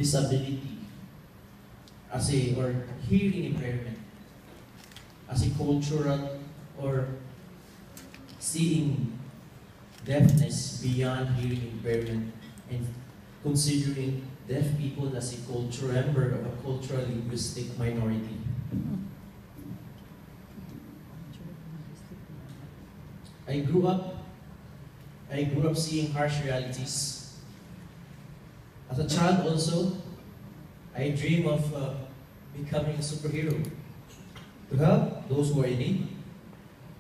disability or hearing impairment as a cultural or seeing deafness beyond hearing impairment and considering deaf people as a cultural member of a cultural linguistic minority. I grew up seeing harsh realities. As a child also, I dream of becoming a superhero, to help those who are in need,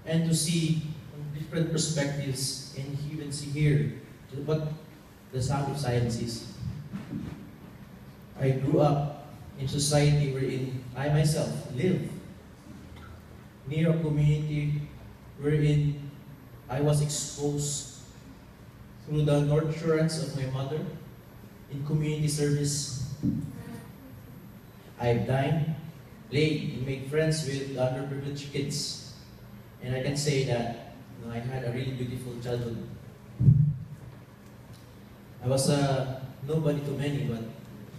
and to see different perspectives and even see here what the sound of science is. I grew up in society wherein I myself live near a community wherein I was exposed through the nurturance of my mother in community service. I've dined, played, and made friends with underprivileged kids. And I can say that I had a really beautiful childhood. I was nobody to many, but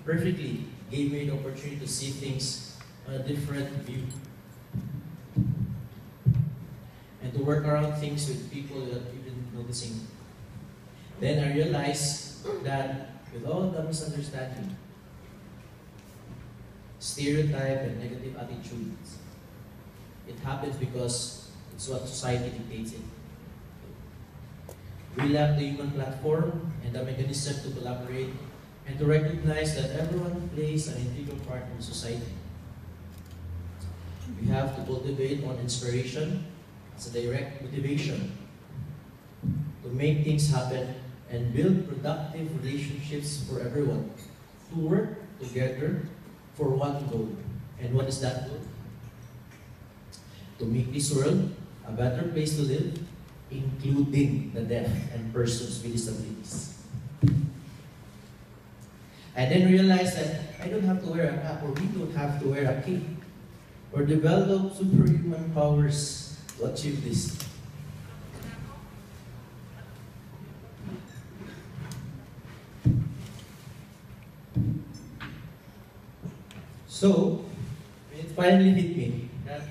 perfectly gave me the opportunity to see things on a different view. And to work around things with people without even noticing. Then I realized that with all the misunderstanding, stereotype, and negative attitudes, it happens because it's what society dictates it. We lack the human platform and the mechanism to collaborate and to recognize that everyone plays an integral part in society. We have to cultivate on inspiration as a direct motivation to make things happen and build productive relationships for everyone, to work together for one goal. And what is that goal? To make this world a better place to live, including the deaf and persons with disabilities. I then realized that I don't have to wear a cap, or we don't have to wear a cape, or develop superhuman powers to achieve this. So, it finally hit me that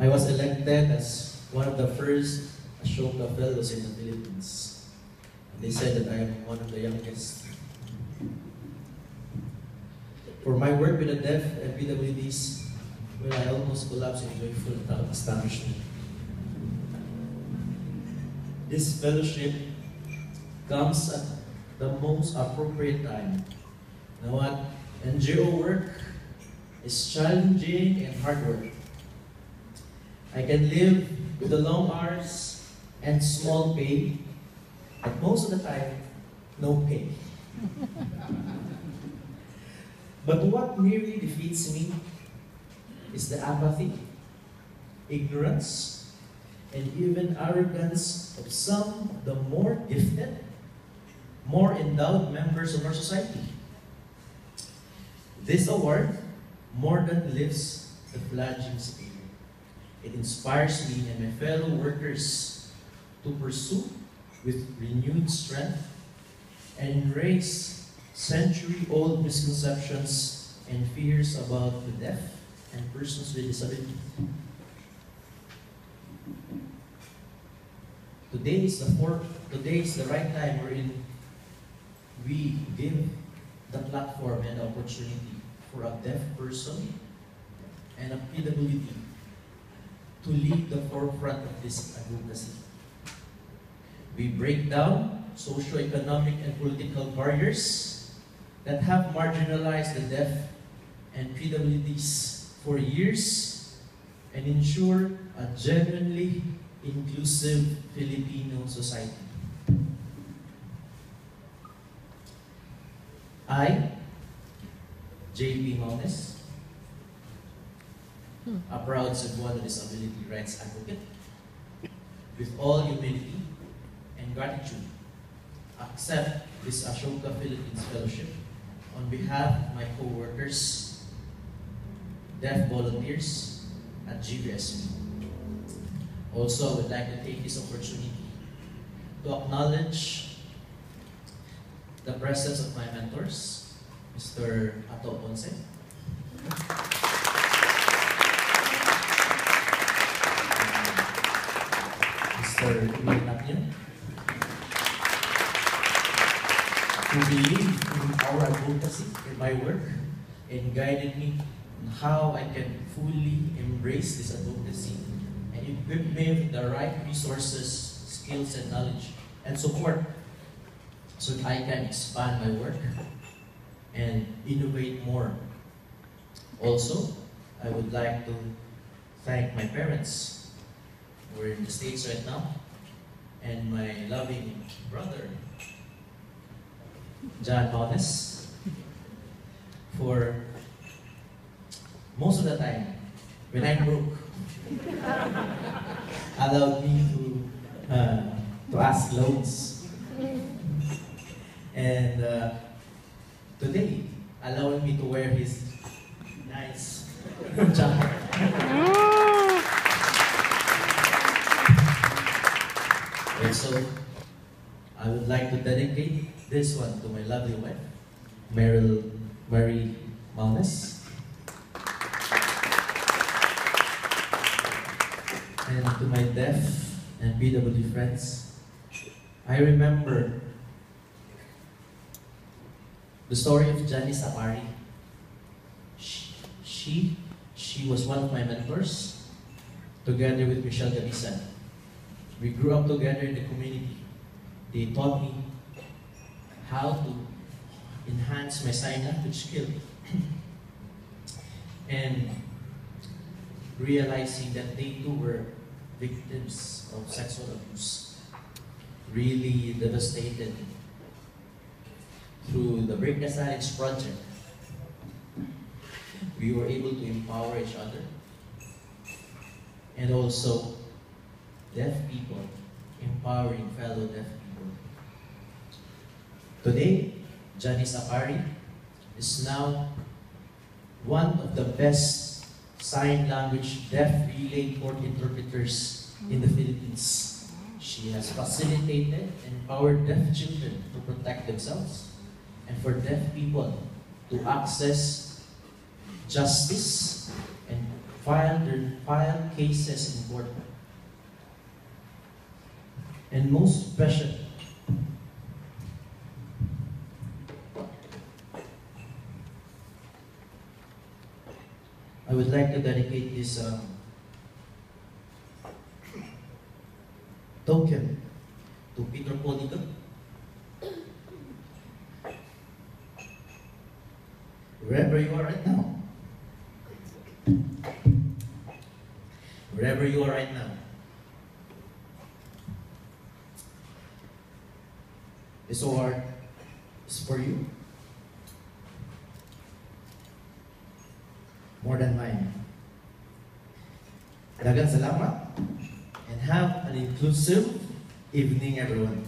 I was elected as one of the first Ashoka Fellows in the Philippines. And they said that I am one of the youngest. For my work with the deaf and PWDs, well, I almost collapsed in joyful astonishment. This fellowship comes at the most appropriate time. You know what? NGO work is challenging and hard work. I can live with the long hours and small pay, but most of the time, no pay. But what nearly defeats me is the apathy, ignorance, and even arrogance of some of the more gifted, more endowed members of our society. This award more than lifts the fledgling spirit. It inspires me and my fellow workers to pursue with renewed strength and erase century-old misconceptions and fears about the deaf and persons with disabilities. Today is the right time wherein we give the platform and the opportunity for a deaf person and a PWD to lead the forefront of this advocacy. We break down socio-economic and political barriers that have marginalized the deaf and PWDs for years and ensure a genuinely inclusive Filipino society. I, J.P. Malnes, a proud Cebuano disability rights advocate, with all humility and gratitude, accept this Ashoka Philippines Fellowship on behalf of my co-workers, deaf volunteers at GBSP. Also, I would like to take this opportunity to acknowledge the presence of my mentors, Mr. Ato Ponce. Mr. Emil Napia, who believed in our advocacy in my work and guided me on how I can fully embrace this advocacy and equip me with the right resources, skills, and knowledge and support so that I can expand my work and innovate more. Also, I would like to thank my parents who are in the States right now and my loving brother, John Bones, for most of the time when I'm broke, allowed me to ask loans. And today, allowing me to wear his nice jacket. And so, I would like to dedicate this one to my lovely wife, Mary Malnes. And to my deaf and PWD friends, I remember the story of Janice Apari. She was one of my mentors, together with Michelle Gabisan. We grew up together in the community. They taught me how to enhance my sign language skill. And realizing that they too were victims of sexual abuse, really devastated. Through the Break the Silence project, we were able to empower each other and also deaf people empowering fellow deaf people. Today, Janice Apari is now one of the best sign language deaf relay court interpreters in the Philippines. She has facilitated and empowered deaf children to protect themselves and for deaf people to access justice and file cases in court. And most especially, I would like to dedicate this token to Peter Poliga. Wherever you are right now. Wherever you are right now. This award is for you. More than mine. Daghang salamat and have an inclusive evening, everyone.